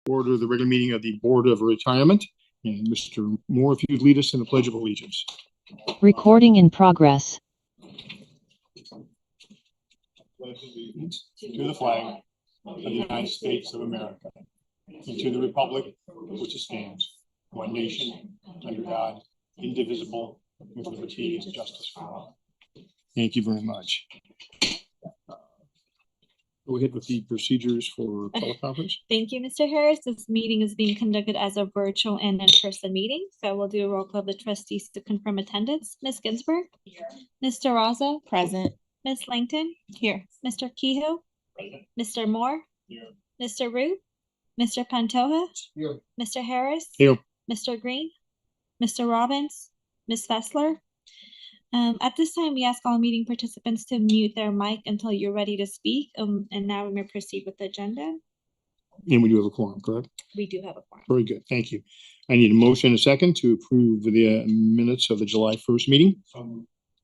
order the regular meeting of the Board of Retirement. And Mr. Moore, if you'd lead us in the Pledge of Allegiance. Recording in progress. Pledge allegiance to the flag of the United States of America and to the republic which it stands, one nation, under God, indivisible, with liberty and justice for all. Thank you very much. Go ahead with the procedures for teleconference. Thank you, Mr. Harris. This meeting is being conducted as a virtual and in-person meeting. So we'll do a roll call of the trustees to confirm attendance. Ms. Ginsburg? Here. Mr. Raza? Present. Ms. Langton? Here. Mr. Kehoe? Present. Mr. Moore? Here. Mr. Root? Mr. Pantoja? Here. Mr. Harris? Here. Mr. Green? Mr. Robbins? Ms. Fessler? At this time, we ask all meeting participants to mute their mic until you're ready to speak. And now we may proceed with the agenda. And we do have a quorum, correct? We do have a quorum. Very good. Thank you. I need a motion and a second to approve the minutes of the July 1st meeting.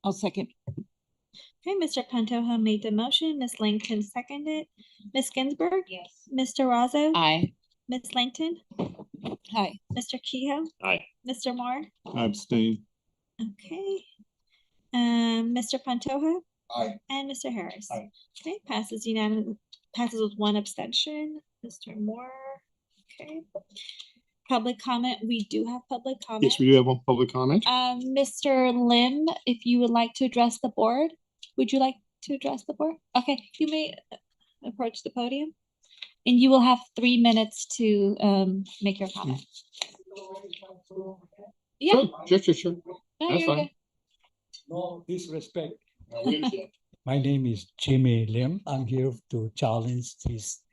I'll second. Okay, Mr. Pantoja made the motion. Ms. Langton seconded. Ms. Ginsburg? Yes. Mr. Razzo? Aye. Ms. Langton? Aye. Mr. Kehoe? Aye. Mr. Moore? I abstain. Okay. Mr. Pantoja? Aye. And Mr. Harris? Aye. Okay, passes unanimous, passes with one abstention. Mr. Moore? Okay. Public comment, we do have public comment. Yes, we do have one public comment. Mr. Lim, if you would like to address the board, would you like to address the board? Okay, you may approach the podium. And you will have 3 minutes to make your comment. Yeah. Sure. No, That's you're fine. good. No disrespect. We understand. My name is Jimmy Lim. I'm here to challenge this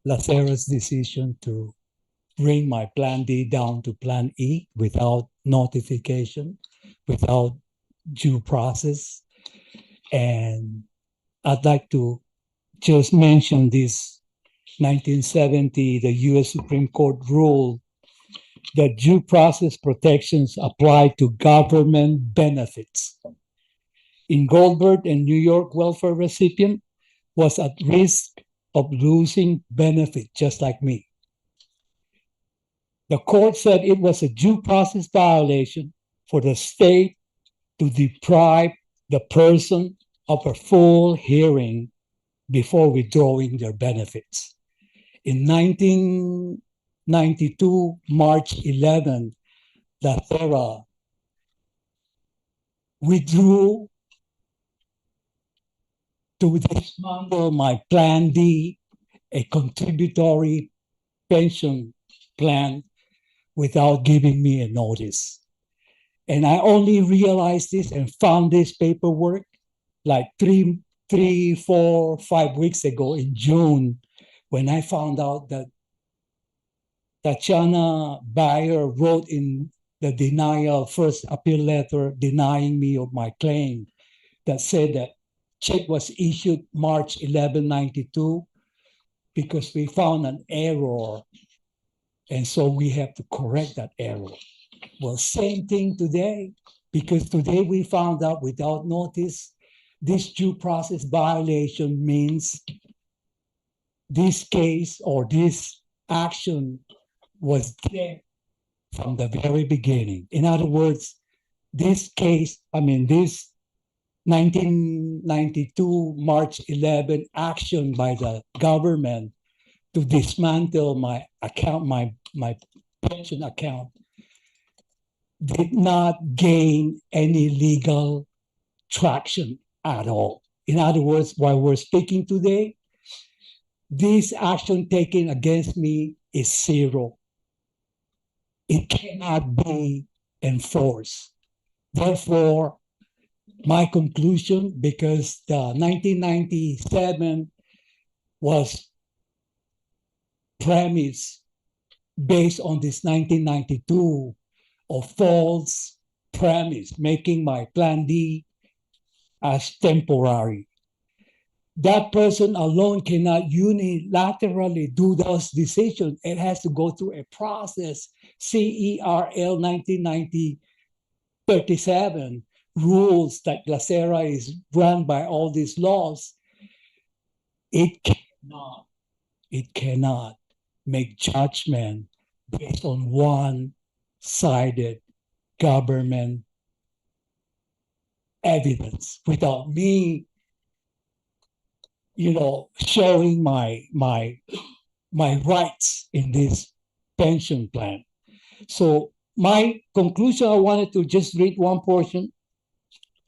LACERA's decision to bring my Plan D down to Plan E without notification, without due process. And I'd like to just mention this 1970, the U.S. Supreme Court ruled that due process protections apply to government benefits. In Goldberg, a New York welfare recipient was at risk of losing benefit, just like me. The court said it was a due process violation for the state to deprive the person of a full hearing before withdrawing their benefits. In 1992, March 11, LACERA withdrew to dismantle my Plan D, a contributory pension plan, without giving me a notice. And I only realized this and found this paperwork like 3, 4, 5 weeks ago in June, when I found out that Tatiana Bayer wrote in the denial first appeal letter denying me of my claim that said that check was issued March 11, 92 because we found an error. And so we have to correct that error. Well, same thing today, because today we found out without notice, this due process violation means this case or this action was there from the very beginning. In other words, this case, this 1992 March 11 action by the government to dismantle my account, my pension account, did not gain any legal traction at all. In other words, while we're speaking today, this action taken against me is zero. It cannot be enforced. Therefore, my conclusion, because the 1997 was premised based on this 1992 of false premise, making my Plan D as temporary. That person alone cannot unilaterally do those decisions. It has to go through a process. CERL 1990-37 rules that LACERA is run by all these laws. It cannot it cannot make judgment based on one-sided government evidence without me, showing my rights in this pension plan. So my conclusion, I wanted to just read one portion.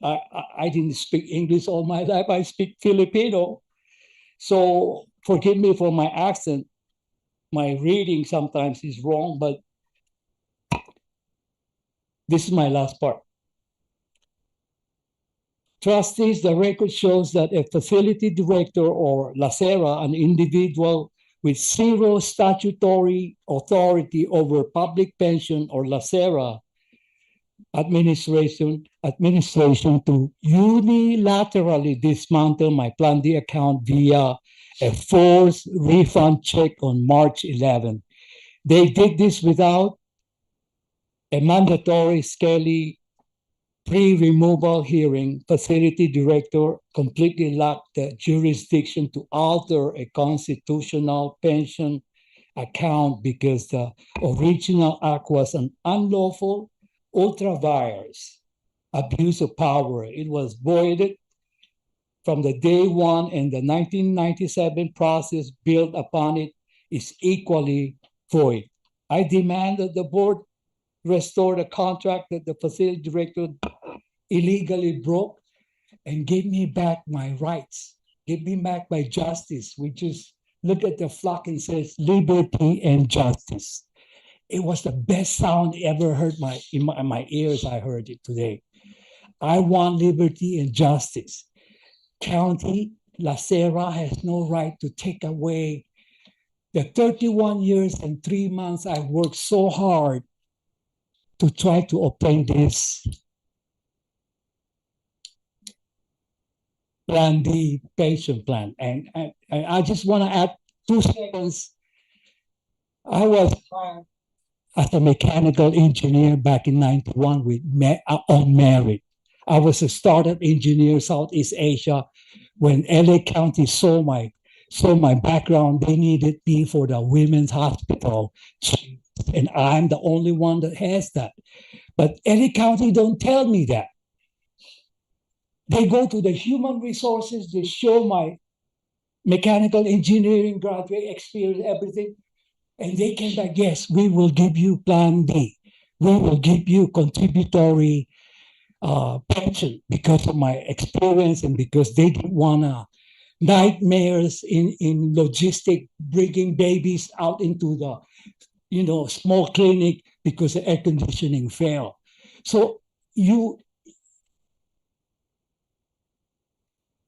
I didn't speak English all my life. I speak Filipino. So forgive me for my accent. My reading sometimes is wrong, but this is my last part. Trustees, the record shows that a facility director or LACERA, an individual with zero statutory authority over public pension or LACERA administration to unilaterally dismantle my Plan D account via a forced refund check on March 11. They did this without a mandatory scaly pre-removal hearing. Facility director completely lacked the jurisdiction to alter a constitutional pension account because the original act was an unlawful ultra vires abuse of power. It was voided from the day one, and the 1997 process built upon it is equally void. I demand that the board restore the contract that the facility director illegally broke and give me back my rights, give me back my justice. We just look at the flock and says liberty and justice. It was the best sound ever heard in my ears. I heard it today. I want liberty and justice. County LACERA has no right to take away the 31 years and 3 months I worked so hard to try to obtain this Plan D pension plan. And I just want to add 2 seconds. I was hired as a mechanical engineer back in 91 on merit. I was a startup engineer, Southeast Asia. When LA County saw my background, they needed me for the women's hospital. And I'm the only one that has that. But LA County don't tell me that. They go to the human resources, they show my mechanical engineering graduate experience, everything. And they came back, yes, we will give you Plan D. We will give you contributory pension because of my experience and because they didn't want nightmares in logistic, bringing babies out into the small clinic because the air conditioning failed. So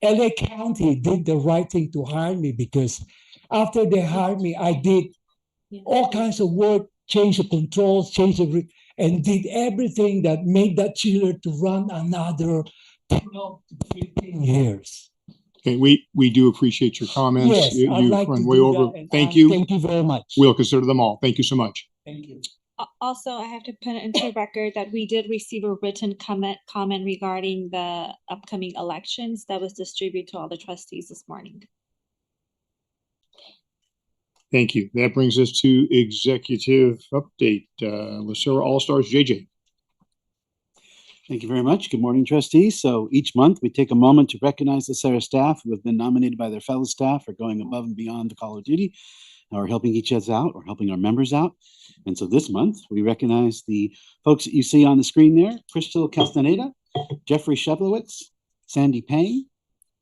LA County did the right thing to hire me because after they hired me, I did all kinds of work, change the controls, and did everything that made that chiller to run another 12 to 15 years. Okay, we do appreciate your comments. Yes, You've I'd like run to way do over. that, Thank you. Thank you very much. We'll consider them all. Thank you so much. Thank you. Also, I have to put into record that we did receive a written comment regarding the upcoming elections that was distributed to all the trustees this morning. Thank you. That brings us to executive update. LACERA All-Stars, JJ. Thank you very much. Good morning, trustees. So each month we take a moment to recognize LACERA staff who have been nominated by their fellow staff for going above and beyond the call of duty, or helping each other out, or helping our members out. And so this month we recognize the folks that you see on the screen there: Crystal Castaneda, Jeffrey Shevlowitz, Sandy Payne,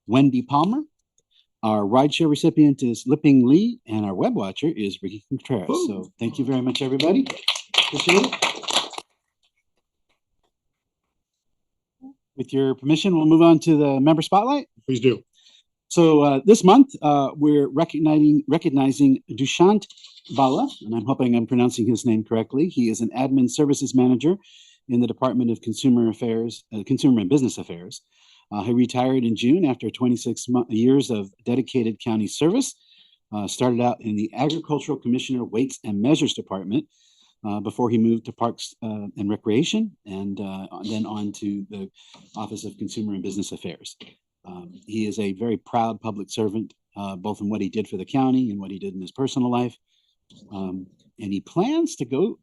Wendy Palmer. Our rideshare recipient is Lipping Lee, and our web watcher is Ricky Contreras. So thank you very much, everybody. Appreciate it. With your permission, we'll move on to the member spotlight. Please do. So this month, we're recognizing Dushant Bala, and I'm hoping I'm pronouncing his name correctly. He is an admin services manager in the Department of Consumer and Business Affairs. He retired in June after 26 years of dedicated county service. Started out in the Agricultural Commissioner Weights and Measures Department before he moved to Parks and Recreation, and then on to the Office of Consumer and Business Affairs. He is a very proud public servant both in what he did for the county and what he did in his personal life. And he plans to go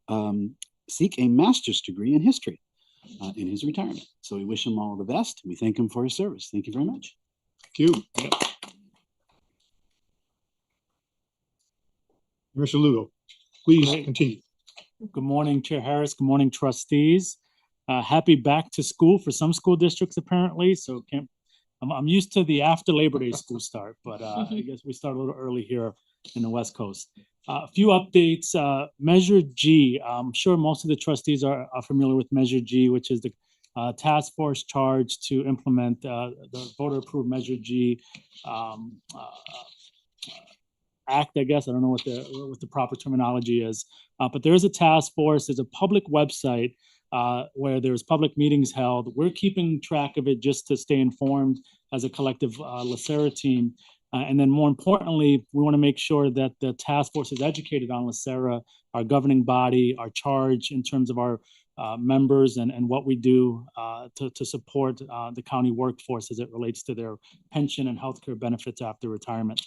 seek a master's degree in history in his retirement. So we wish him all the best. We thank him for his service. Thank you very much. Thank you. Yep. Mr. Lugo, please Great. continue. Good morning, Chair Harris. Good morning, trustees. Happy back to school for some school districts apparently. So I'm used to the after Labor Day school start, but I guess we start a little early here in the West Coast. A few updates. Measure G. I'm sure most of the trustees are familiar with Measure G, which is the task force charged to implement the voter-approved Measure G act. I guess I don't know what the proper terminology is, but there is a task force. There's a public website where there's public meetings held. We're keeping track of it just to stay informed as a collective LACERA team. And then more importantly, we want to make sure that the task force is educated on LACERA, our governing body, our charge in terms of our members and what we do to support the county workforce as it relates to their pension and healthcare benefits after retirement.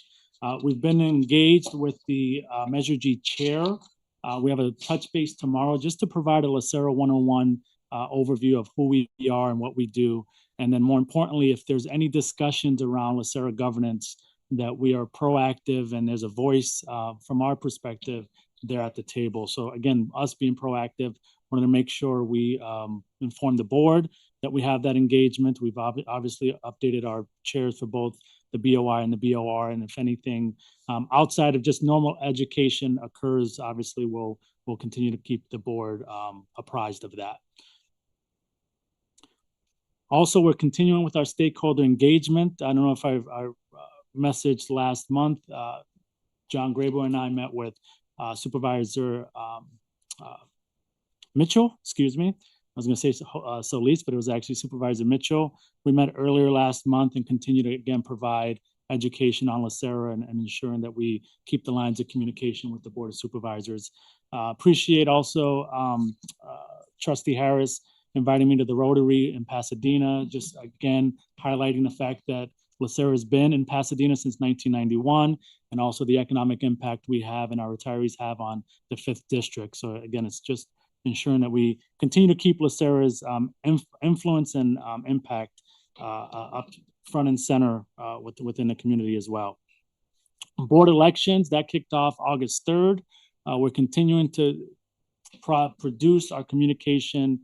We've been engaged with the Measure G chair. We have a touch base tomorrow just to provide a LACERA 101 overview of who we are and what we do. And then more importantly, if there's any discussions around LACERA governance, that we are proactive and there's a voice from our perspective there at the table. So again, us being proactive, we're going to make sure we inform the board that we have that engagement. We've obviously updated our chairs for both the BOI and the BOR. And if anything outside of just normal education occurs, obviously we'll continue to keep the board apprised of that. Also, we're continuing with our stakeholder engagement. I don't know if I messaged last month. John Grabo and I met with Supervisor Mitchell, excuse me. I was going to say Solis, but it was actually Supervisor Mitchell. We met earlier last month and continue to, again, provide education on LACERA and ensuring that we keep the lines of communication with the Board of Supervisors. Appreciate also Trustee Harris inviting me to the Rotary in Pasadena, just again, highlighting the fact that LACERA has been in Pasadena since 1991, and also the economic impact we have and our retirees have on the 5th District. So again, it's just ensuring that we continue to keep LACERA's influence and impact up front and center within the community as well. Board elections, that kicked off August 3rd. We're continuing to produce our communication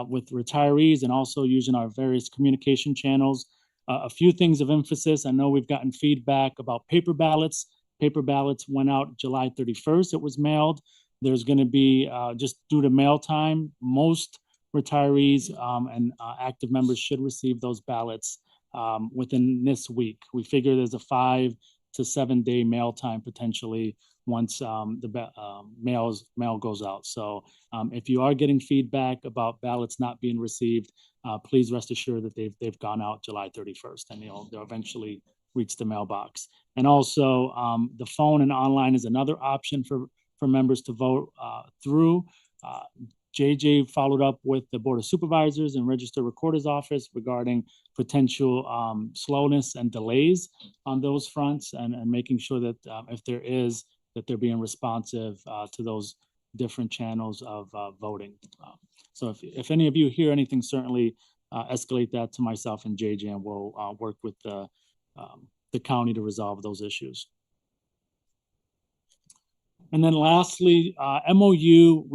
with retirees and also using our various communication channels. A few things of emphasis. I know we've gotten feedback about paper ballots. Paper ballots went out July 31st. It was mailed. There's going to be, just due to mail time, most retirees and active members should receive those ballots within this week. We figure there's a 5 to 7 day mail time potentially once the mail goes out. So if you are getting feedback about ballots not being received, please rest assured that they've gone out July 31st and they'll eventually reach the mailbox. And also the phone and online is another option for members to vote through. JJ followed up with the Board of Supervisors and Register Recorder's Office regarding potential slowness and delays on those fronts and making sure that if there is, that they're being responsive to those different channels of voting. So if any of you hear anything, certainly escalate that to myself and JJ, and we'll work with the county to resolve those issues. And then lastly, MOU,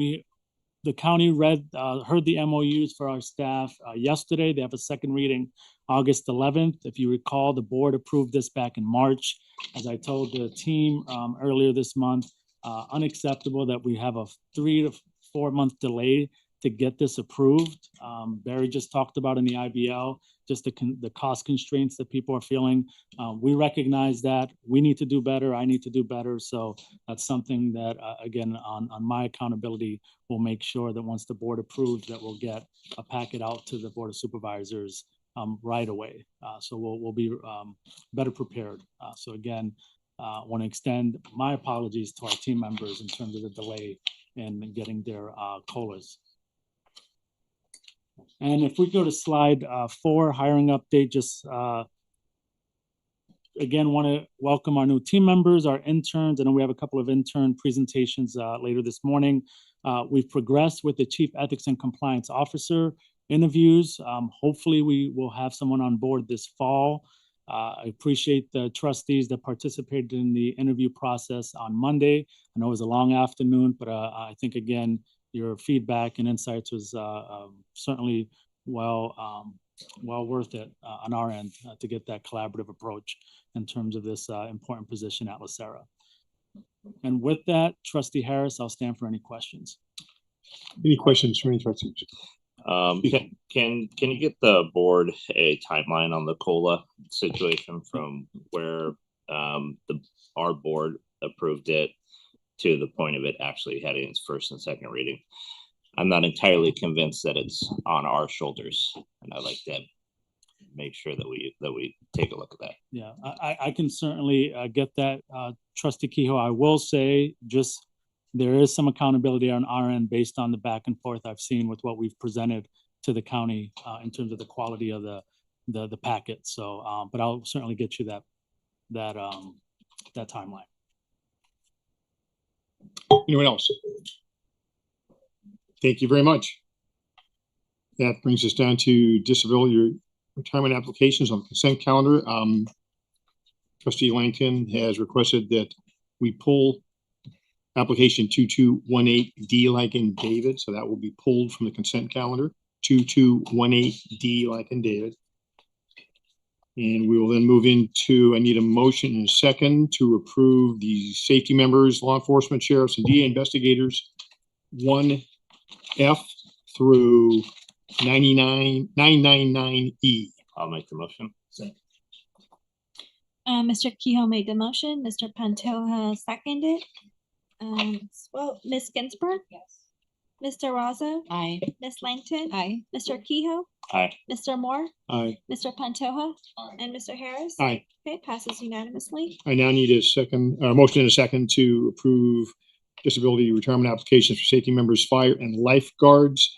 the county heard the MOUs for our staff yesterday. They have a second reading August 11th. If you recall, the board approved this back in March. As I told the team earlier this month, unacceptable that we have a 3 to 4 month delay to get this approved. Barry just talked about in the IBL, just the cost constraints that people are feeling. We recognize that. We need to do better. I need to do better. So that's something that, again, on my accountability, we'll make sure that once the board approves, that we'll get a packet out to the Board of Supervisors right away. So we'll be better prepared. So again, want to extend my apologies to our team members in terms of the delay in getting their COLAs. And if we go to slide 4, hiring update, just again, want to welcome our new team members, our interns. I know we have a couple of intern presentations later this morning. We've progressed with the Chief Ethics and Compliance Officer interviews. Hopefully, we will have someone on board this fall. I appreciate the trustees that participated in the interview process on Monday. I know it was a long afternoon, but I think, again, your feedback and insights was certainly well worth it on our end to get that collaborative approach in terms of this important position at LACERA. And with that, Trustee Harris, I'll stand for any questions. Any questions from any trustees? Can you get the board a timeline on the COLA situation from where our board approved it to the point of it actually having its first and second reading? I'm not entirely convinced that it's on our shoulders, and I'd like to make sure that we take a look at that. Yeah, I can certainly get that, Trustee Kehoe. I will say just there is some accountability on our end based on the back and forth I've seen with what we've presented to the county in terms of the quality of the packet. So, but I'll certainly get you that timeline. Anyone else? Thank you very much. That brings us down to disability retirement applications on the consent calendar. Trustee Langton has requested that we pull application 2218D like in David, so that will be pulled from the consent calendar. 2218D like in David. And we will then move into, I need a motion and a second to approve the safety members, law enforcement, sheriffs, and DA investigators 1F through 999E. I'll make the motion. Mr. Kehoe made the motion. Mr. Pantoja seconded. Well, Ms. Ginsburg. Yes. Mr. Raza. Aye. Ms. Langton. Aye. Mr. Kehoe. Aye. Mr. Moore. Aye. Mr. Pantoja. And Mr. Harris. Aye. Okay, passes unanimously. I now need a second, motion and a second to approve disability retirement applications for safety members, fire and lifeguards.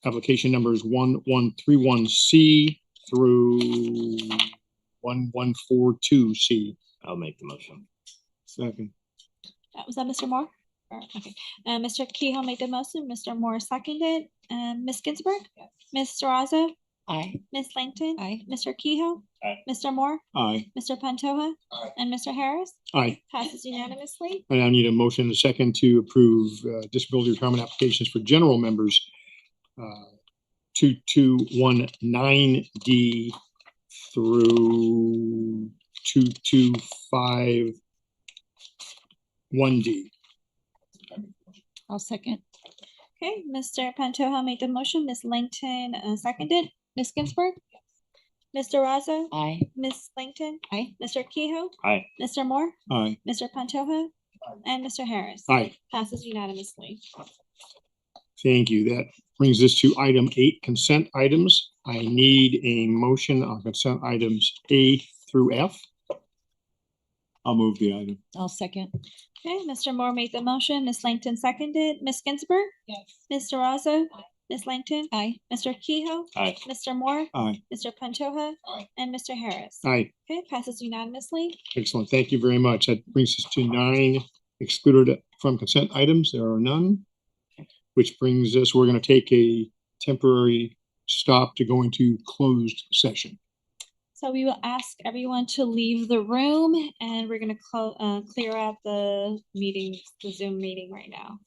Application numbers 1131C through 1142C. I'll make the motion. Second. Was that Mr. Moore? Okay. Mr. Kehoe made the motion. Mr. Moore seconded. Ms. Ginsburg. Yes. Ms. Raza. Aye. Ms. Langton. Aye. Mr. Kehoe. Aye. Mr. Moore. Aye. Mr. Pantoja. Aye. And Mr. Harris. Aye. Passes unanimously. I now need a motion and a second to approve disability retirement applications for general members 2219D through 2251D. I'll second. Okay, Mr. Pantoja made the motion. Ms. Langton seconded. Ms. Ginsburg. Mr. Raza. Aye. Ms. Langton. Aye. Mr. Kehoe. Aye. Mr. Moore. Aye. Mr. Pantoja. And Mr. Harris. Aye. Passes unanimously. Thank you. That brings us to item 8, consent items. I need a motion on consent items A through F. I'll move the item. I'll second. Okay, Mr. Moore made the motion. Ms. Langton seconded. Ms. Ginsburg. Yes. Mr. Raza. Ms. Langton. Aye. Mr. Kehoe. Aye. Mr. Moore. Aye. Mr. Pantoja. Aye. And Mr. Harris. Aye. Okay, passes unanimously. Excellent. Thank you very much. That brings us to 9 excluded from consent items. There are none, which brings us, we're going to take a temporary stop to go into closed session. So we will ask everyone to leave the room, and we're going to clear out the meeting, the Zoom meeting right now.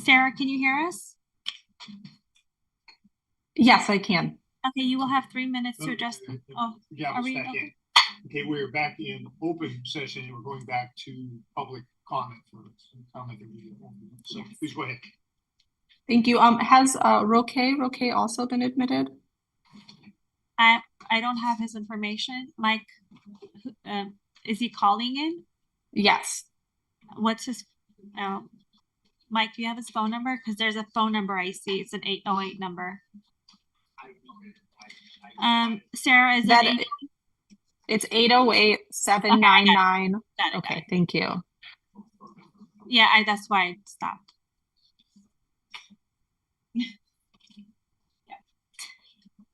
Sarah, can you hear us? Yes, I can. Okay, you will have 3 minutes to address. Oh, Yeah, are we back okay? in. Okay, we're back in open session and we're going back to public comment for comment. So please go ahead. Thank you. Has Roque also been admitted? I don't have his information. Mike, is he calling in? Yes. What's his, Mike, do you have his phone number? Because there's a phone number I see. It's an 808 number. Sarah, is That it? it's 808-799. Got it. Okay, thank you. Yeah, that's why I stopped.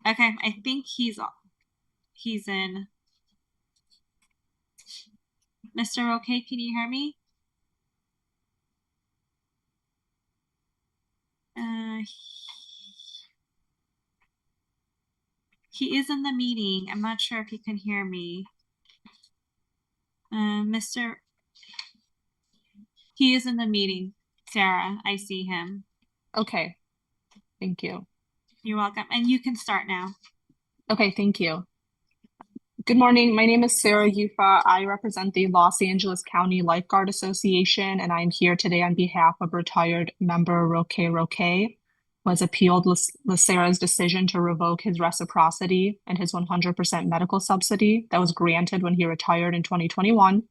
Okay, I think he's in. Mr. Roque, can you hear me? He is in the meeting. I'm not sure if he can hear me. He is in the meeting, Sarah. I see him. Okay, thank you. You're welcome. And you can start now. Okay, thank you. Good morning. My name is Sarah Yufa. I represent the Los Angeles County Lifeguard Association, and I'm here today on behalf of retired member Roque, who has appealed LACERA's decision to revoke his reciprocity and his 100% medical subsidy that was granted when he retired in 2021.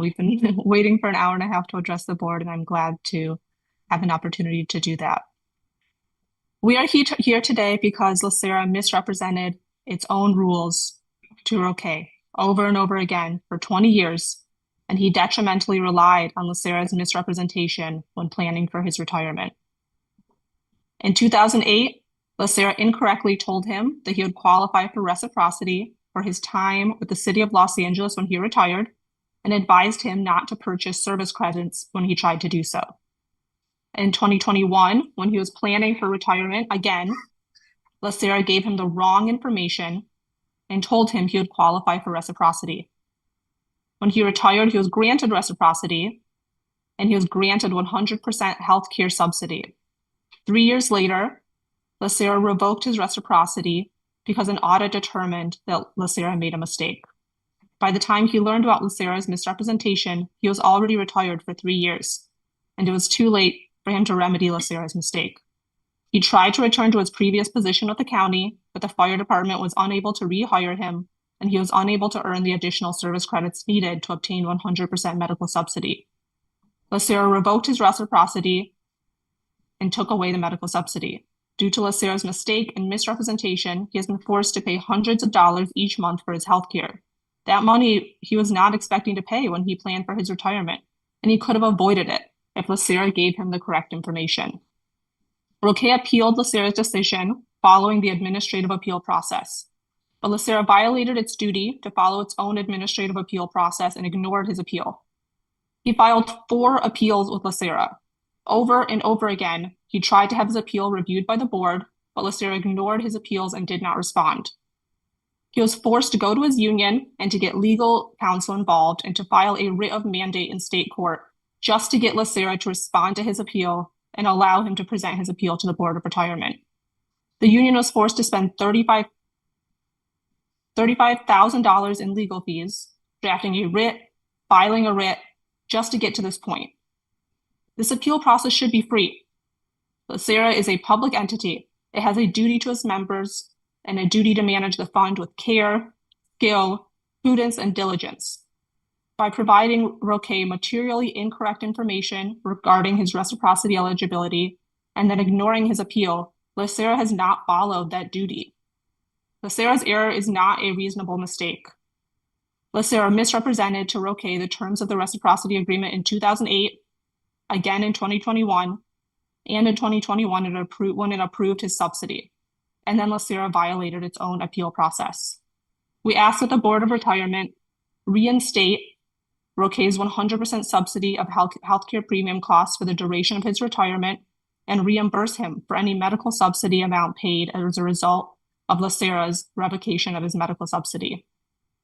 We've been waiting for an hour and a half to address the board, and I'm glad to have an opportunity to do that. We are here today because LACERA misrepresented its own rules to Roque over and over again for 20 years, and he detrimentally relied on LACERA's misrepresentation when planning for his retirement. In 2008, LACERA incorrectly told him that he would qualify for reciprocity for his time with the city of Los Angeles when he retired, and advised him not to purchase service credits when he tried to do so. In 2021, when he was planning for retirement again, LACERA gave him the wrong information and told him he would qualify for reciprocity. When he retired, he was granted reciprocity, and he was granted 100% healthcare subsidy. 3 years later, LACERA revoked his reciprocity because an audit determined that LACERA made a mistake. By the time he learned about LACERA's misrepresentation, he was already retired for 3 years, and it was too late for him to remedy LACERA's mistake. He tried to return to his previous position with the county, but the fire department was unable to rehire him, and he was unable to earn the additional service credits needed to obtain 100% medical subsidy. LACERA revoked his reciprocity and took away the medical subsidy. Due to LACERA's mistake and misrepresentation, he has been forced to pay hundreds of dollars each month for his health care. That money he was not expecting to pay when he planned for his retirement, and he could have avoided it if LACERA gave him the correct information. Roque appealed LACERA's decision following the administrative appeal process, but LACERA violated its duty to follow its own administrative appeal process and ignored his appeal. He filed 4 appeals with LACERA. Over and over again, he tried to have his appeal reviewed by the board, but LACERA ignored his appeals and did not respond. He was forced to go to his union and to get legal counsel involved and to file a writ of mandate in state court just to get LACERA to respond to his appeal and allow him to present his appeal to the Board of Retirement. The union was forced to spend $35,000 in legal fees, drafting a writ, filing a writ, just to get to this point. This appeal process should be free. LACERA is a public entity. It has a duty to its members and a duty to manage the fund with care, skill, prudence, and diligence. By providing Roque materially incorrect information regarding his reciprocity eligibility and then ignoring his appeal, LACERA has not followed that duty. LACERA's error is not a reasonable mistake. LACERA misrepresented to Roque the terms of the reciprocity agreement in 2008, again in 2021, and in 2021 when it approved his subsidy. And then LACERA violated its own appeal process. We ask that the Board of Retirement reinstate Roque's 100% subsidy of healthcare premium costs for the duration of his retirement and reimburse him for any medical subsidy amount paid as a result of LACERA's revocation of his medical subsidy.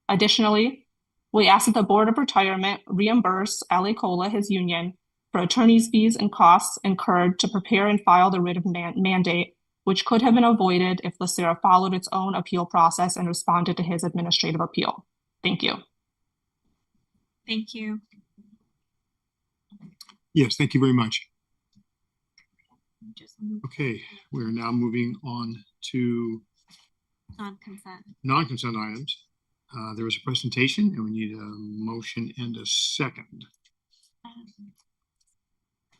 Additionally, we ask that the Board of Retirement reimburse LA Cola, his union, for attorney's fees and costs incurred to prepare and file the writ of mandate, which could have been avoided if LACERA followed its own appeal process and responded to his administrative appeal. Thank you. Thank you. Yes, thank you very much. Just Okay, we're now moving on to non-consent. non-consent items. There was a presentation and we need a motion and a second.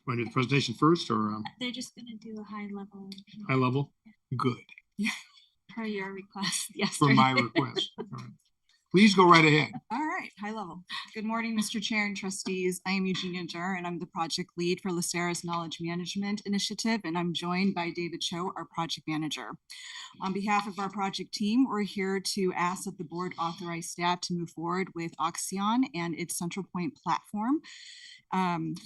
Want to do the presentation first or They're just gonna do a high level. high level? Good. Per your request, yes. For my request. All right. Please go right ahead. All right, high level. Good morning, Mr. Chair and trustees. I am Eugenia Dur, and I'm the project lead for LACERA's Knowledge Management Initiative, and I'm joined by David Cho, our project manager. On behalf of our project team, we're here to ask that the board authorize staff to move forward with Oxion and its Central Point platform.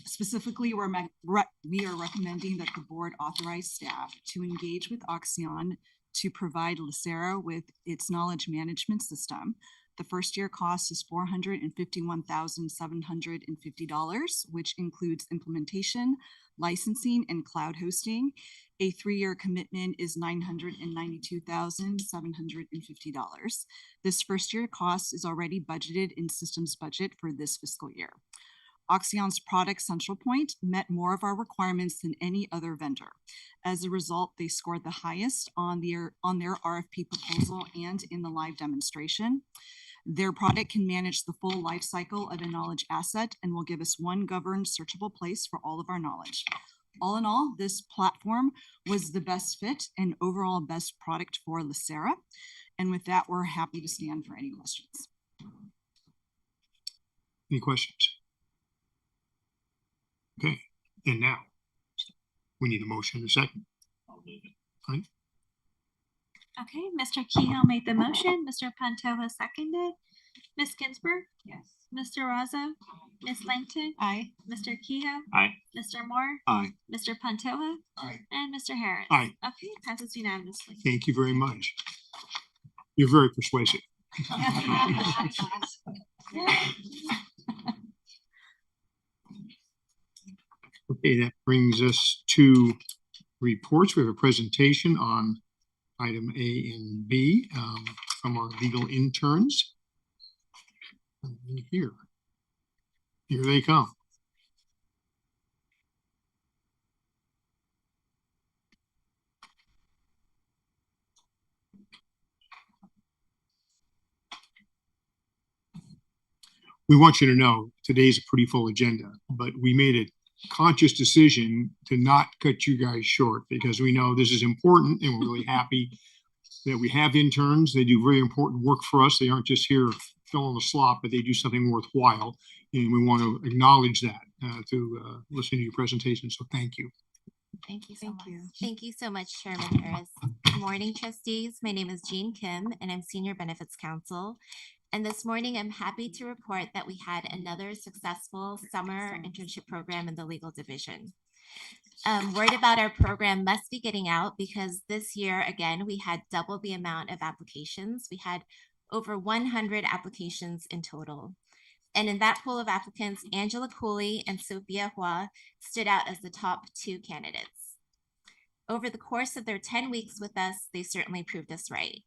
Specifically, we are recommending that the board authorize staff to engage with Oxion to provide LACERA with its knowledge management system. The first year cost is $451,750, which includes implementation, licensing, and cloud hosting. A 3-year commitment is $992,750. This first year cost is already budgeted in systems budget for this fiscal year. Oxion's product Central Point met more of our requirements than any other vendor. As a result, they scored the highest on their RFP proposal and in the live demonstration. Their product can manage the full life cycle of a knowledge asset and will give us one governed searchable place for all of our knowledge. All in all, this platform was the best fit and overall best product for LACERA. And with that, we're happy to stand for any questions. Any questions? Okay, and now we need a motion and a second. Fine. Okay, Mr. Kehoe made the motion, Mr. Pantoja seconded. Ms. Ginsburg? Yes. Mr. Raza? Ms. Langton? Aye. Mr. Kehoe? Aye. Mr. Moore? Aye. Mr. Pantoja? Aye. And Mr. Harris? Aye. Okay, passes unanimously. Thank you very much. You're very persuasive. Okay, that brings us to reports. We have a presentation on item A and B from our legal interns. And here they come. We want you to know today's a pretty full agenda, but we made a conscious decision to not cut you guys short because we know this is important and we're really happy that we have interns. They do very important work for us. They aren't just here filling the slot, but they do something worthwhile. And we want to acknowledge that to listen to your presentation. So thank you. Thank you so much. Thank you so much, Chairman Harris. Good morning, trustees. My name is Jean Kim, and I'm Senior Benefits Counsel. And this morning, I'm happy to report that we had another successful summer internship program in the legal division. Word about our program must be getting out because this year, again, we had double the amount of applications. We had over 100 applications in total. And in that pool of applicants, Angela Cooley and Sophia Hua stood out as the top 2 candidates. Over the course of their 10 weeks with us, they certainly proved us right.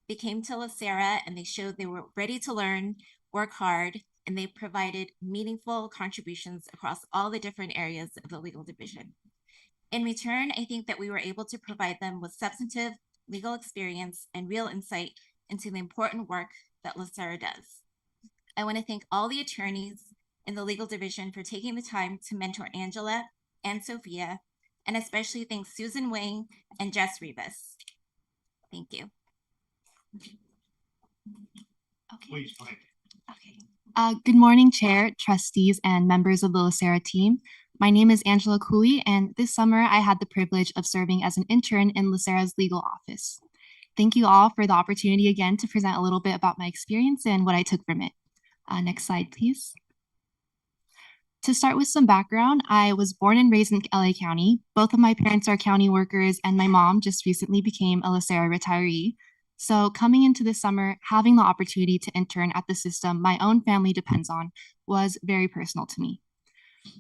They came to LACERA and they showed they were ready to learn, work hard, and they provided meaningful contributions across all the different areas of the legal division. In return, I think that we were able to provide them with substantive legal experience and real insight into the important work that LACERA does. I want to thank all the attorneys in the legal division for taking the time to mentor Angela and Sophia, and especially thank Susan Wing and Jess Rivas. Thank you. Okay. Please, go ahead. Okay. Good morning, Chair, trustees, and members of the LACERA team. My name is Angela Cooley, and this summer I had the privilege of serving as an intern in LACERA's legal office. Thank you all for the opportunity again to present a little bit about my experience and what I took from it. Next slide, please. To start with some background, I was born and raised in LA County. Both of my parents are county workers, and my mom just recently became a LACERA retiree. So coming into this summer, having the opportunity to intern at the system my own family depends on was very personal to me.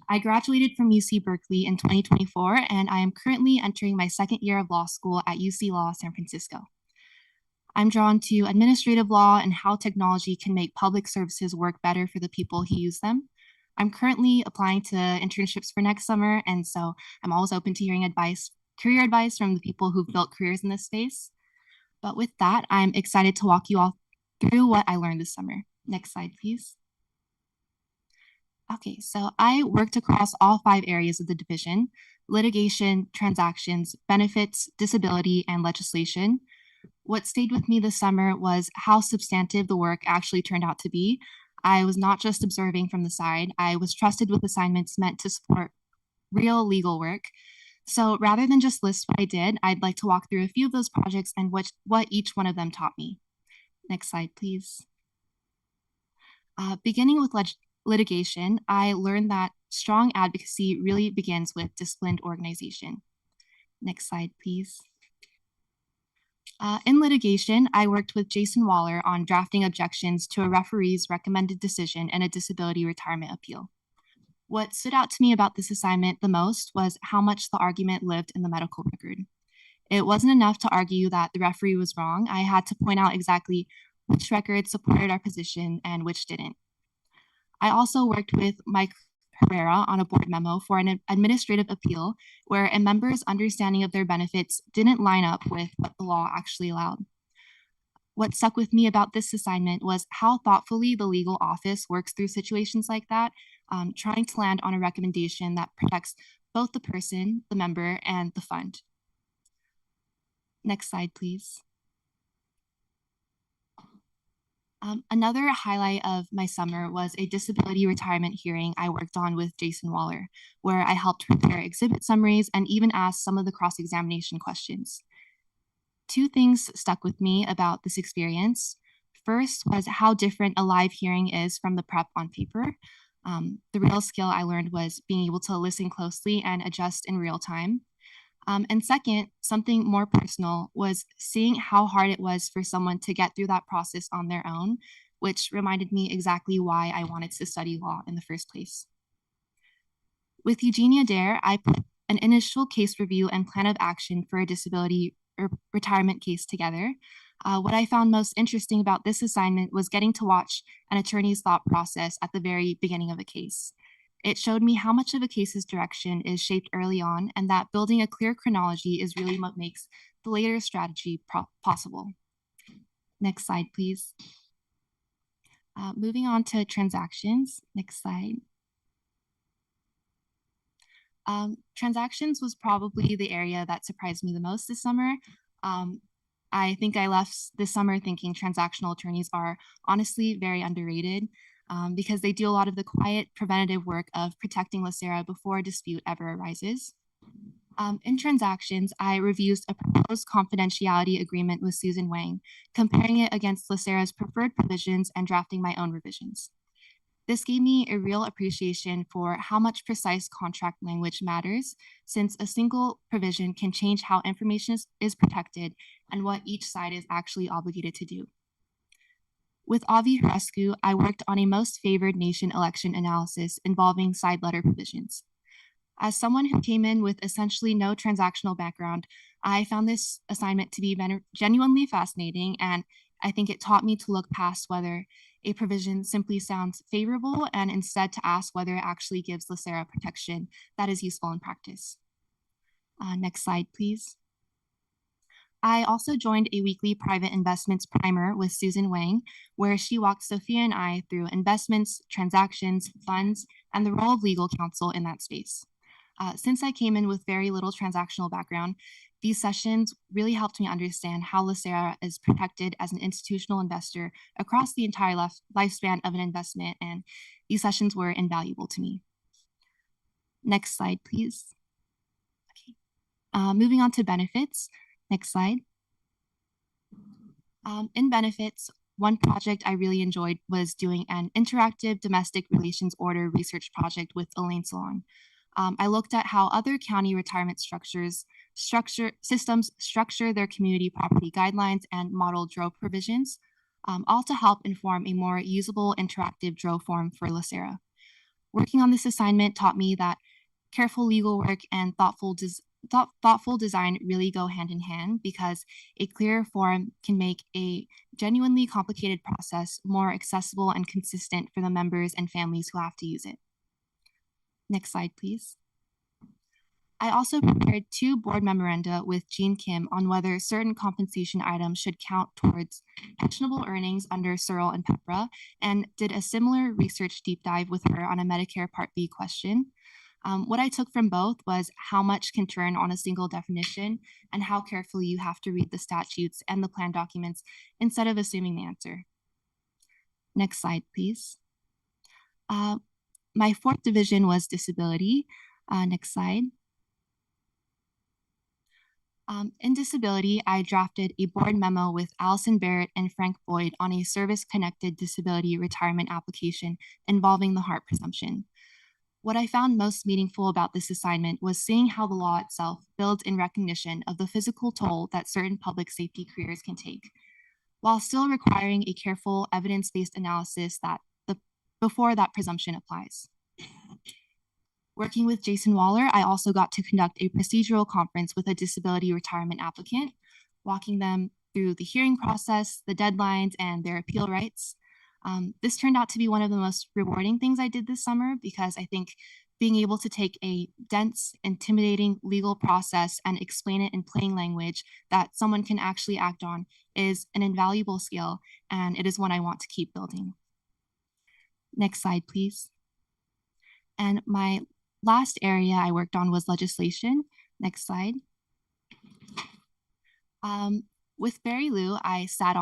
I graduated from UC Berkeley in 2024, and I am currently entering my second year of law school at UC Law San Francisco. I'm drawn to administrative law and how technology can make public services work better for the people who use them. I'm currently applying to internships for next summer, and so I'm always open to hearing career advice from the people who've built careers in this space. But with that, I'm excited to walk you all through what I learned this summer. Next slide, please. Okay, so I worked across all 5 areas of the division: litigation, transactions, benefits, disability, and legislation. What stayed with me this summer was how substantive the work actually turned out to be. I was not just observing from the side. I was trusted with assignments meant to support real legal work. So rather than just list what I did, I'd like to walk through a few of those projects and what each one of them taught me. Next slide, please. Beginning with litigation, I learned that strong advocacy really begins with disciplined organization. Next slide, please. In litigation, I worked with Jason Waller on drafting objections to a referee's recommended decision in a disability retirement appeal. What stood out to me about this assignment the most was how much the argument lived in the medical record. It wasn't enough to argue that the referee was wrong. I had to point out exactly which records supported our position and which didn't. I also worked with Mike Herrera on a board memo for an administrative appeal where a member's understanding of their benefits didn't line up with what the law actually allowed. What stuck with me about this assignment was how thoughtfully the legal office works through situations like that, trying to land on a recommendation that protects both the person, the member, and the fund. Next slide, please. Another highlight of my summer was a disability retirement hearing I worked on with Jason Waller, where I helped prepare exhibit summaries and even asked some of the cross-examination questions. 2 things stuck with me about this experience. First was how different a live hearing is from the prep on paper. The real skill I learned was being able to listen closely and adjust in real time. And second, something more personal was seeing how hard it was for someone to get through that process on their own, which reminded me exactly why I wanted to study law in the first place. With Eugenia Dare, I put an initial case review and plan of action for a disability retirement case together. What I found most interesting about this assignment was getting to watch an attorney's thought process at the very beginning of a case. It showed me how much of a case's direction is shaped early on, and that building a clear chronology is really what makes the later strategy possible. Next slide, please. Moving on to transactions. Next slide. Transactions was probably the area that surprised me the most this summer. I think I left this summer thinking transactional attorneys are honestly very underrated. Because they do a lot of the quiet preventative work of protecting LACERA before a dispute ever arises. In transactions, I reviewed a proposed confidentiality agreement with Susan Wang, comparing it against LACERA's preferred provisions and drafting my own revisions. This gave me a real appreciation for how much precise contract language matters, since a single provision can change how information is protected and what each side is actually obligated to do. With Avi Hrescu, I worked on a most favored nation election analysis involving side letter provisions. As someone who came in with essentially no transactional background, I found this assignment to be genuinely fascinating, and I think it taught me to look past whether a provision simply sounds favorable and instead to ask whether it actually gives LACERA protection that is useful in practice. Next slide, please. I also joined a weekly private investments primer with Susan Wang, where she walked Sophia and I through investments, transactions, funds, and the role of legal counsel in that space. Since I came in with very little transactional background, these sessions really helped me understand how LACERA is protected as an institutional investor across the entire lifespan of an investment, and these sessions were invaluable to me. Next slide, please. Okay. Moving on to benefits. Next slide. In benefits, one project I really enjoyed was doing an interactive domestic relations order research project with Elaine Salon. I looked at how other county retirement systems structure their community property guidelines and model DRO provisions, all to help inform a more usable interactive DRO form for LACERA. Working on this assignment taught me that careful legal work and thoughtful design really go hand in hand, because a clearer form can make a genuinely complicated process more accessible and consistent for the members and families who have to use it. Next slide, please. I also prepared 2 board memoranda with Jean Kim on whether certain compensation items should count towards actionable earnings under Searle and PEPRA, and did a similar research deep dive with her on a Medicare Part B question. What I took from both was how much can turn on a single definition and how carefully you have to read the statutes and the plan documents instead of assuming the answer. Next slide, please. My 4th division was disability. Next slide. In disability, I drafted a board memo with Allison Barrett and Frank Boyd on a service-connected disability retirement application involving the heart presumption. What I found most meaningful about this assignment was seeing how the law itself builds in recognition of the physical toll that certain public safety careers can take, while still requiring a careful evidence-based analysis before that presumption applies. Working with Jason Waller, I also got to conduct a procedural conference with a disability retirement applicant, walking them through the hearing process, the deadlines, and their appeal rights. This turned out to be one of the most rewarding things I did this summer, because I think being able to take a dense, intimidating legal process and explain it in plain language that someone can actually act on is an invaluable skill, and it is one I want to keep building. Next slide, please. And my last area I worked on was legislation. Next slide. With Barry Liu, I sat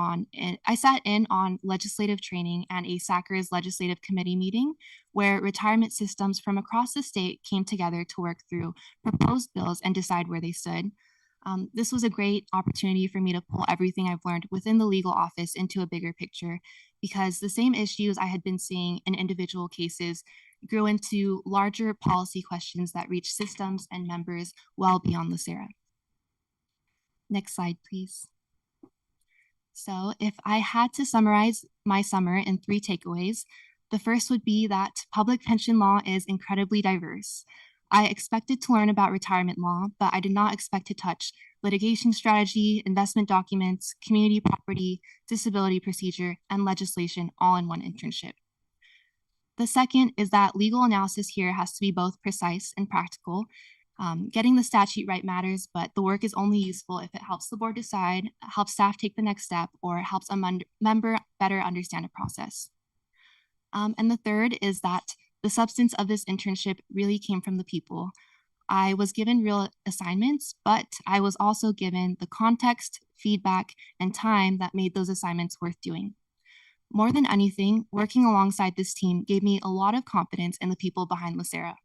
in on legislative training and a SACR's legislative committee meeting, where retirement systems from across the state came together to work through proposed bills and decide where they stood. This was a great opportunity for me to pull everything I've learned within the legal office into a bigger picture, because the same issues I had been seeing in individual cases grew into larger policy questions that reach systems and members well beyond LACERA. Next slide, please. So if I had to summarize my summer in 3 takeaways, the first would be that public pension law is incredibly diverse. I expected to learn about retirement law, but I did not expect to touch litigation strategy, investment documents, community property, disability procedure, and legislation all in one internship. The second is that legal analysis here has to be both precise and practical. Getting the statute right matters, but the work is only useful if it helps the board decide, helps staff take the next step, or helps a member better understand a process. And the third is that the substance of this internship really came from the people. I was given real assignments, but I was also given the context, feedback, and time that made those assignments worth doing. More than anything, working alongside this team gave me a lot of confidence in the people behind LACERA.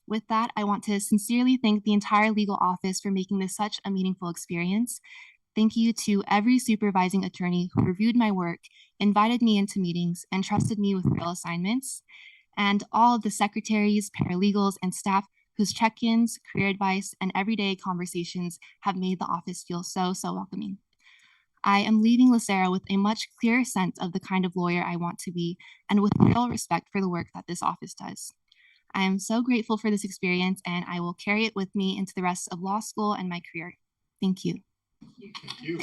With that, I want to sincerely thank the entire legal office for making this such a meaningful experience. Thank you to every supervising attorney who reviewed my work, invited me into meetings, and trusted me with real assignments, and all of the secretaries, paralegals, and staff whose check-ins, career advice, and everyday conversations have made the office feel so welcoming. I am leaving LACERA with a much clearer sense of the kind of lawyer I want to be, and with real respect for the work that this office does. I am so grateful for this experience, and I will carry it with me into the rest of law school and my career. Thank you. Thank you.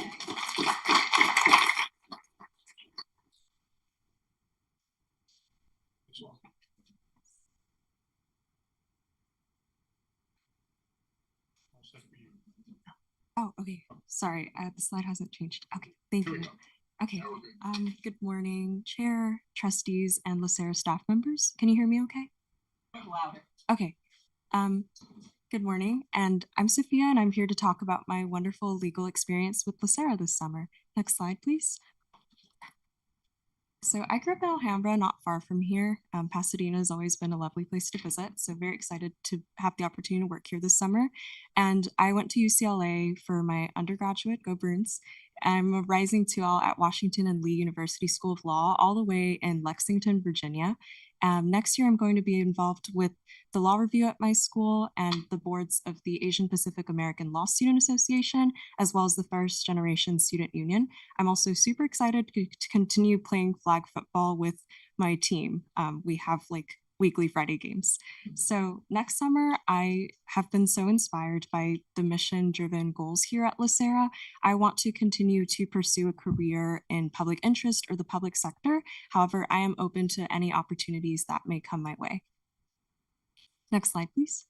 Oh, okay. Sorry, the slide hasn't changed. Okay, thank you. Okay, good morning, Chair, trustees, and LACERA staff members. Can you hear me okay? Louder. Okay. Good morning, and I'm Sophia, and I'm here to talk about my wonderful legal experience with LACERA this summer. Next slide, please. So I grew up in Alhambra, not far from here. Pasadena has always been a lovely place to visit, so very excited to have the opportunity to work here this summer. And I went to UCLA for my undergraduate, go Bruins. I'm a rising 2L at Washington and Lee University School of Law, all the way in Lexington, Virginia. Next year, I'm going to be involved with the law review at my school and the boards of the Asian Pacific American Law Student Association, as well as the First Generation Student Union. I'm also super excited to continue playing flag football with my team. We weekly Friday games. So next summer, I have been so inspired by the mission-driven goals here at LACERA. I want to continue to pursue a career in public interest or the public sector. However, I am open to any opportunities that may come my way. Next slide, please.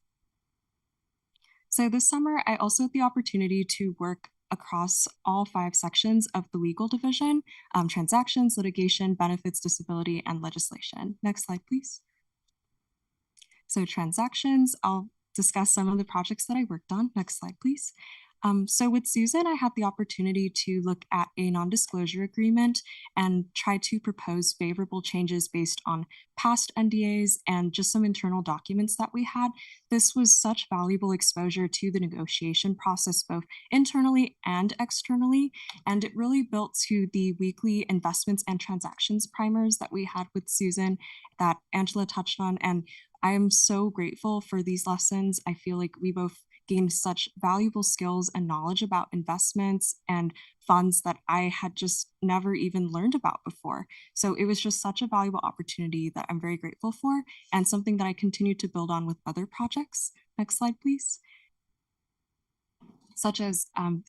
So this summer, I also had the opportunity to work across all 5 sections of the legal division: transactions, litigation, benefits, disability, and legislation. Next slide, please. So transactions, I'll discuss some of the projects that I worked on. Next slide, please. So with Susan, I had the opportunity to look at a non-disclosure agreement and try to propose favorable changes based on past NDAs and just some internal documents that we had. This was such valuable exposure to the negotiation process, both internally and externally, and it really built to the weekly investments and transactions primers that we had with Susan that Angela touched on. And I am so grateful for these lessons. I feel like we both gained such valuable skills and knowledge about investments and funds that I had just never even learned about before. So it was just such a valuable opportunity that I'm very grateful for, and something that I continue to build on with other projects. Next slide, please. Such as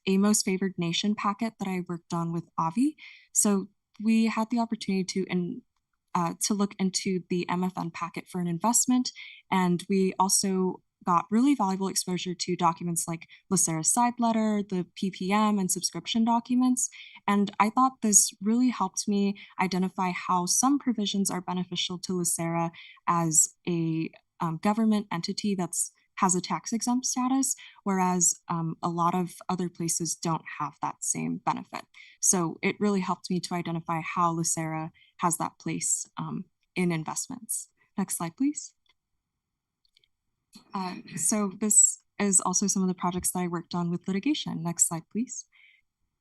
a most favored nation packet that I worked on with Avi. So we had the opportunity to look into the MFN packet for an investment, and we also got really valuable exposure to documents like LACERA's side letter, the PPM, and subscription documents. And I thought this really helped me identify how some provisions are beneficial to LACERA as a government entity that's has a tax exempt status, whereas a lot of other places don't have that same benefit. So it really helped me to identify how LACERA has that place in investments. Next slide, please. So this is also some of the projects that I worked on with litigation. Next slide, please.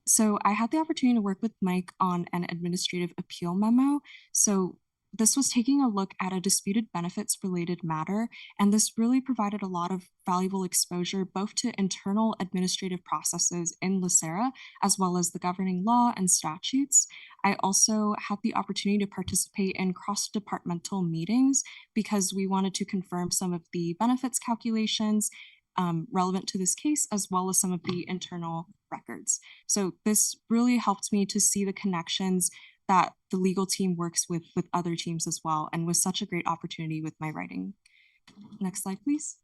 So I had the opportunity to work with Mike on an administrative appeal memo. So this was taking a look at a disputed benefits related matter, and this really provided a lot of valuable exposure both to internal administrative processes in LACERA, as well as the governing law and statutes. I also had the opportunity to participate in cross-departmental meetings because we wanted to confirm some of the benefits calculations relevant to this case, as well as some of the internal records. So this really helped me to see the connections that the legal team works with other teams as well, and was such a great opportunity with my writing. Next slide, please.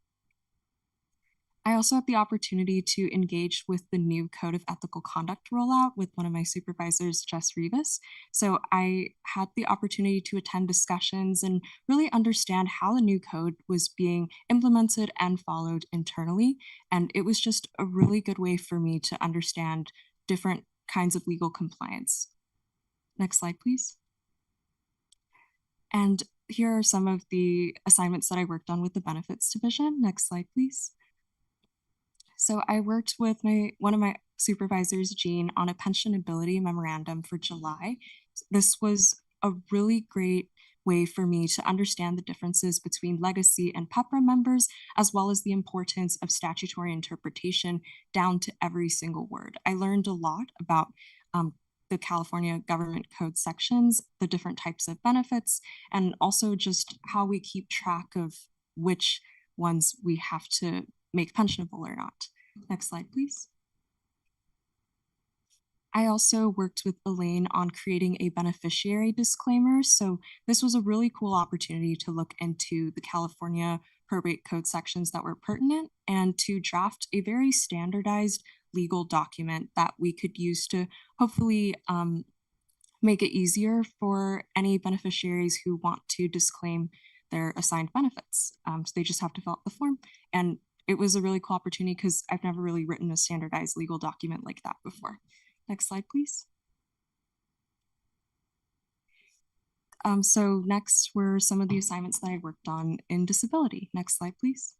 I also had the opportunity to engage with the new Code of Ethical Conduct rollout with one of my supervisors, Jess Rivas. So I had the opportunity to attend discussions and really understand how the new code was being implemented and followed internally. And it was just a really good way for me to understand different kinds of legal compliance. Next slide, please. And here are some of the assignments that I worked on with the benefits division. Next slide, please. So I worked with one of my supervisors, Jean, on a pensionability memorandum for July. This was a really great way for me to understand the differences between legacy and PEPRA members, as well as the importance of statutory interpretation down to every single word. I learned a lot about the California government code sections, the different types of benefits, and also just how we keep track of which ones we have to make pensionable or not. Next slide, please. I also worked with Elaine on creating a beneficiary disclaimer. So this was a really cool opportunity to look into the California probate code sections that were pertinent and to draft a very standardized legal document that we could use to hopefully make it easier for any beneficiaries who want to disclaim their assigned benefits. So they just have to fill out the form. And it was a really cool opportunity because I've never really written a standardized legal document like that before. Next slide, please. So next were some of the assignments that I worked on in disability. Next slide, please.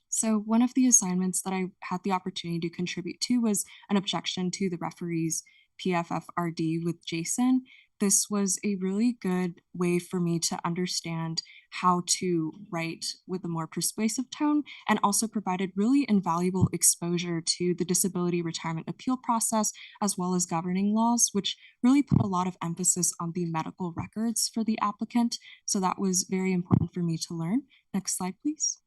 So one of the assignments that I had the opportunity to contribute to was an objection to the referee's PFFRD with Jason. This was a really good way for me to understand how to write with a more persuasive tone, and also provided really invaluable exposure to the disability retirement appeal process, as well as governing laws, which really put a lot of emphasis on the medical records for the applicant. So that was very important for me to learn. Next slide, please.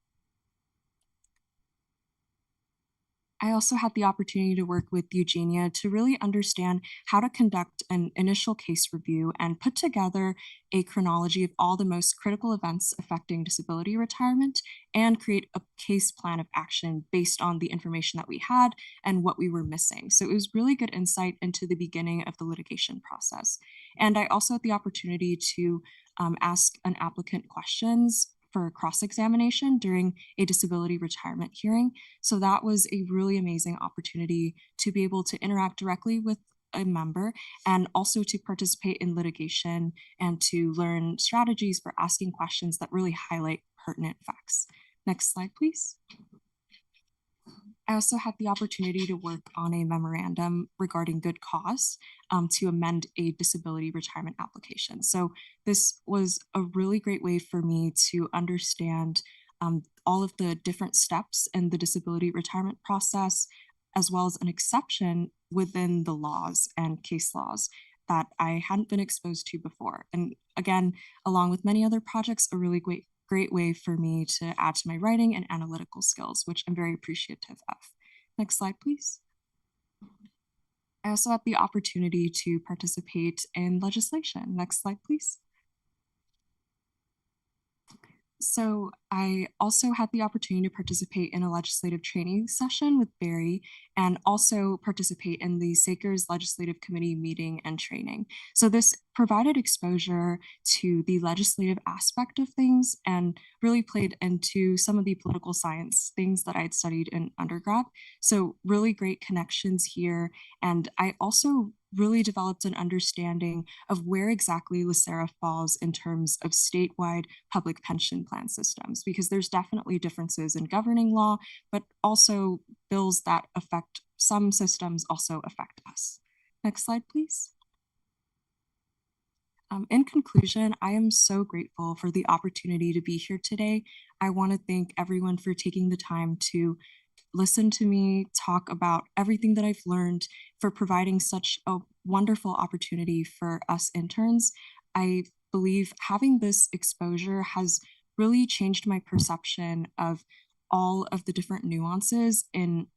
I also had the opportunity to work with Eugenia to really understand how to conduct an initial case review and put together a chronology of all the most critical events affecting disability retirement and create a case plan of action based on the information that we had and what we were missing. So it was really good insight into the beginning of the litigation process. And I also had the opportunity to ask an applicant questions for cross-examination during a disability retirement hearing. So that was a really amazing opportunity to be able to interact directly with a member and also to participate in litigation and to learn strategies for asking questions that really highlight pertinent facts. Next slide, please. I also had the opportunity to work on a memorandum regarding good cause to amend a disability retirement application. So this was a really great way for me to understand all of the different steps in the disability retirement process, as well as an exception within the laws and case laws that I hadn't been exposed to before. And again, along with many other projects, a really great way for me to add to my writing and analytical skills, which I'm very appreciative of. Next slide, please. I also had the opportunity to participate in legislation. Next slide, please. So I also had the opportunity to participate in a legislative training session with Barry and also participate in the SACR's Legislative Committee meeting and training. So this provided exposure to the legislative aspect of things and really played into some of the political science things that I had studied in undergrad. So really great connections here. And I also really developed an understanding of where exactly LACERA falls in terms of statewide public pension plan systems, because there's definitely differences in governing law, but also bills that affect some systems also affect us. Next slide, please. In conclusion, I am so grateful for the opportunity to be here today. I want to thank everyone for taking the time to listen to me talk about everything that I've learned, for providing such a wonderful opportunity for us interns. I believe having this exposure has really changed my perception of all of the different nuances in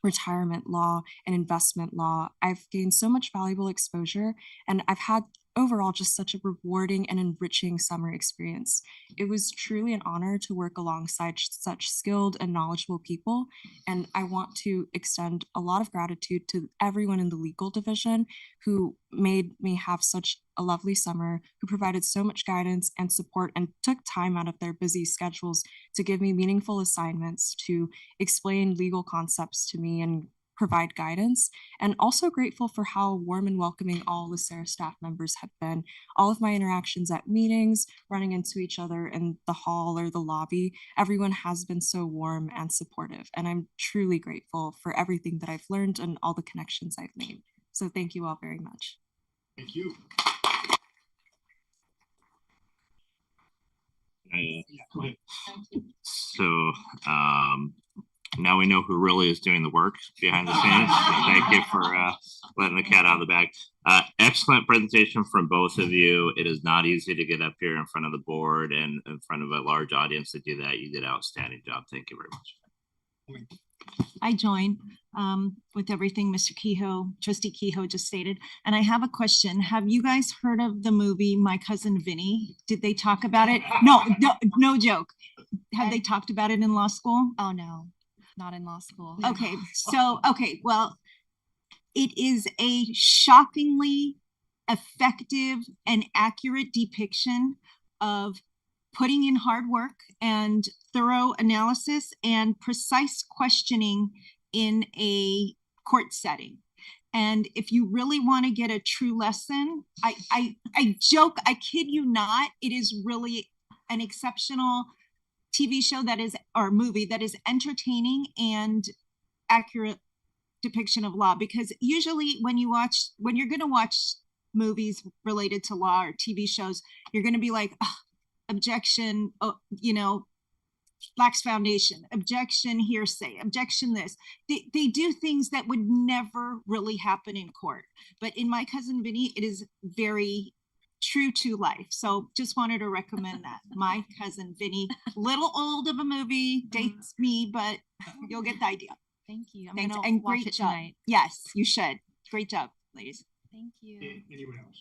retirement law and investment law. I've gained so much valuable exposure, and I've had overall just such a rewarding and enriching summer experience. It was truly an honor to work alongside such skilled and knowledgeable people, and I want to extend a lot of gratitude to everyone in the legal division who made me have such a lovely summer, who provided so much guidance and support and took time out of their busy schedules to give me meaningful assignments, to explain legal concepts to me and provide guidance, and also grateful for how warm and welcoming all LACERA staff members have been. All of my interactions at meetings, running into each other in the hall or the lobby, everyone has been so warm and supportive, and I'm truly grateful for everything that I've learned and all the connections I've made. So thank you all very much. Thank you. Go ahead. So now we know who really is doing the work behind the scenes. So thank you for letting the cat out of the bag. Excellent presentation from both of you. It is not easy to get up here in front of the board and in front of a large audience to do that. You did an outstanding job. Thank you very much. I join with everything Trustee Kehoe just stated. And I have a question. Have you guys heard of the movie My Cousin Vinny? Did they talk about it? No joke. Have they talked about it in law school? Oh, no, not in law school. Okay, so, well, it is a shockingly effective and accurate depiction of putting in hard work and thorough analysis and precise questioning in a court setting. And if you really want to get a true lesson, I joke, I kid you not, it is really an exceptional TV show or movie that is entertaining and accurate depiction of law. Because usually when you're going to watch movies related to law or TV shows, you're going to be like, oh, objection, Lax Foundation, objection hearsay, objection this. They do things that would never really happen in court. But in My Cousin Vinny, it is very true to life. So just wanted to recommend that. My Cousin Vinny, little old of a movie, dates me, but you'll get the idea. Thank you. I'm Thanks, gonna and watch great it job. tonight. Yes, you should. Great job, ladies. Thank you. Anyone else?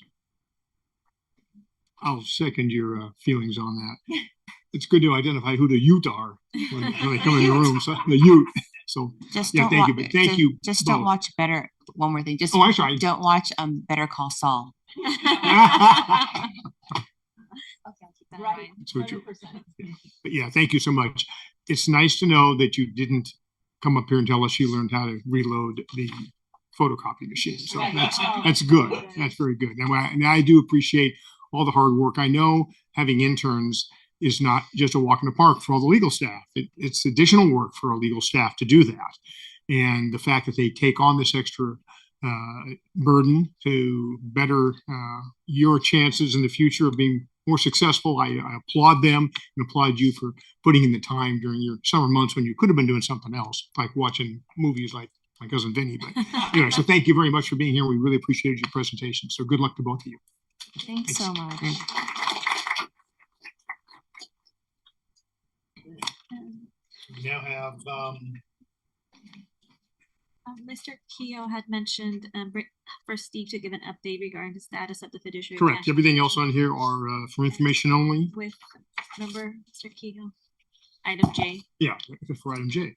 I'll second your feelings on that. It's good to identify who the Ute are when they come in the room. So the Ute. So Just yeah, don't thank you. wa- But thank you. Just don't both. watch Better. One more thing. Just Oh, I'm sorry. don't watch Better Call Saul. Okay, I'll keep that in mind. That's what you- yeah. But yeah, thank you so much. It's nice to know that you didn't come up here and tell us you learned how to reload the photocopy machine. So that's good. That's very good. And I do appreciate all the hard work. I know having interns is not just a walk in the park for all the legal staff. It's additional work for our legal staff to do that. And the fact that they take on this extra burden to better your chances in the future of being more successful, I applaud them and applaud you for putting in the time during your summer months when you could have been doing something else, like watching movies like My Cousin Vinny. But anyway, so thank you very much for being here. We really appreciated your presentation. So good luck to both of you. Thanks so much. We now have Mr. Keough had mentioned for Steve to give an update regarding the status of the fiduciary. correct. cash Everything else on here are for information only. with number Mr. Keough. Item J, Yeah, except for item J.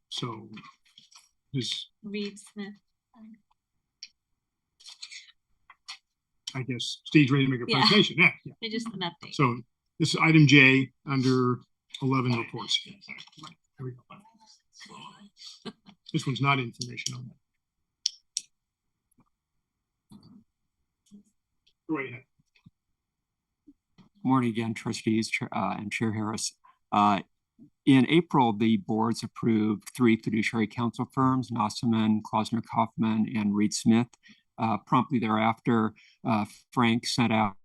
So this, Reed Smith. I guess, Steve's ready to make a Yeah. presentation. Yeah, yeah. It's just an update. So this is item J under 11 reports. Right, there we go. This one's not information on that. Go right ahead. Morning again, trustees and Chair Harris. In April, the boards approved 3 fiduciary counsel firms, Nossaman, Klausner Kaufman, and Reed Smith. Promptly thereafter, Frank sent out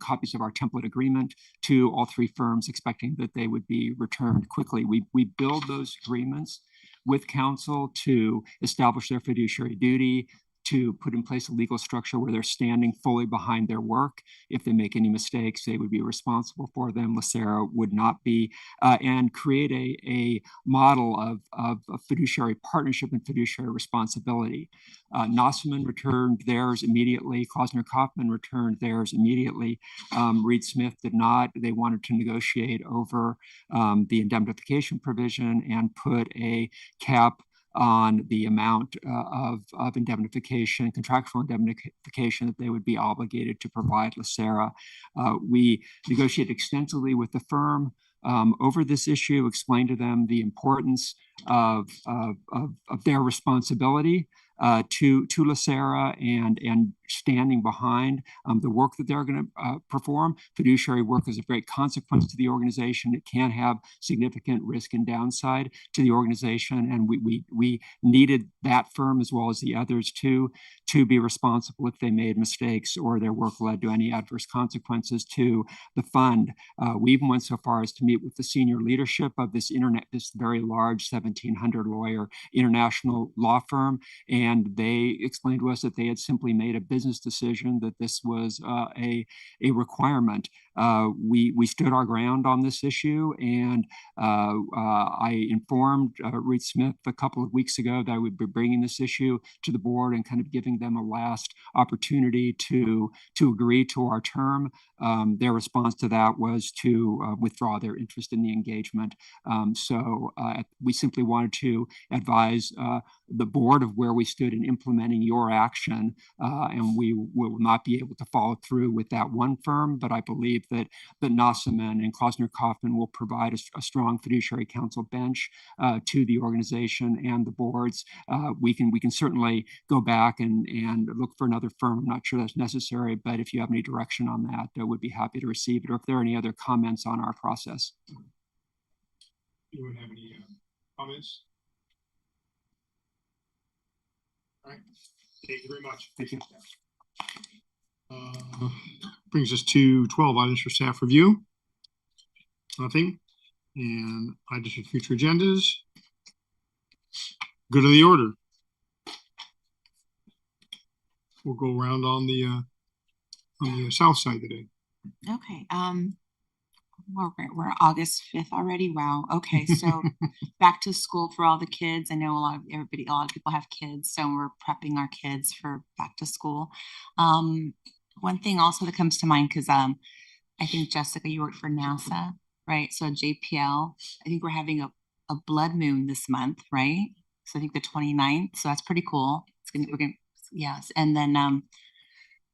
copies of our template agreement to all 3 firms, expecting that they would be returned quickly. We build those agreements with counsel to establish their fiduciary duty, to put in place a legal structure where they're standing fully behind their work. If they make any mistakes, they would be responsible for them. LACERA would not be, and create a model of fiduciary partnership and fiduciary responsibility. Nossaman returned theirs immediately. Klausner Kaufman returned theirs immediately. Reed Smith did not. They wanted to negotiate over the indemnification provision and put a cap on the amount of indemnification, contractual indemnification that they would be obligated to provide LACERA. We negotiated extensively with the firm over this issue, explained to them the importance of their responsibility to LACERA and standing behind the work that they're going to perform. Fiduciary work is of great consequence to the organization. It can have significant risk and downside to the organization, and we needed that firm as well as the others to be responsible if they made mistakes or their work led to any adverse consequences to the fund. We even went so far as to meet with the senior leadership of this very large 1,700 lawyer international law firm, and they explained to us that they had simply made a business decision that this was a requirement. We stood our ground on this issue, and I informed Reed Smith a couple of weeks ago that I would be bringing this issue to the board and kind of giving them a last opportunity to agree to our term. Their response to that was to withdraw their interest in the engagement. So we simply wanted to advise the board of where we stood in implementing your action, and we will not be able to follow through with that one firm, but I believe that Nossaman and Klausner Kaufman will provide a strong fiduciary counsel bench to the organization and the boards. We can certainly go back and look for another firm. I'm not sure that's necessary, but if you have any direction on that, I would be happy to receive it, or if there are any other comments on our process. Anyone have any comments? All right. Thank you very much. Thank you. Brings us to 12 items for staff review. Nothing. And items for future agendas. Good of the order. We'll go around on the south side today. Okay, we're August 5th already. Wow. Okay, so back to school for all the kids. I know a lot of people have kids, so we're prepping our kids for back to school. One thing also that comes to mind, because I think Jessica, you worked for NASA, right? So JPL, I think we're having a blood moon this month, right? So I think the 29th. So that's pretty cool. Yes. And then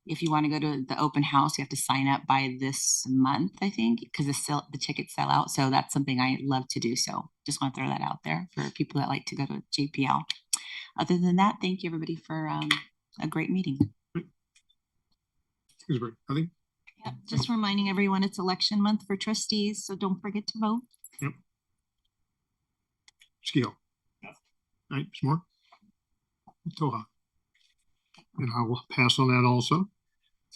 if you want to go to the open house, you have to sign up by this month, I think, because the tickets sell out. So that's something I love to do. So just want to throw that out there for people that like to go to JPL. Other than that, thank you everybody for a great meeting. I think. Yeah, just reminding everyone it's election month for trustees, so don't forget to vote. Yep. Skill. All right, some more. Toha. And I will pass on that also.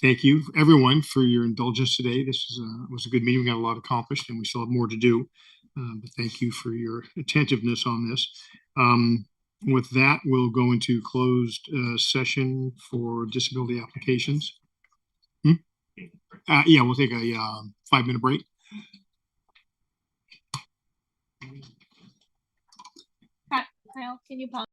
Thank you, everyone, for your indulgence today. This was a good meeting. We got a lot accomplished, and we still have more to do. But thank you for your attentiveness on this. With that, we'll go into closed session for disability applications. Yeah, we'll take a 5-minute break. Kyle, can you pause?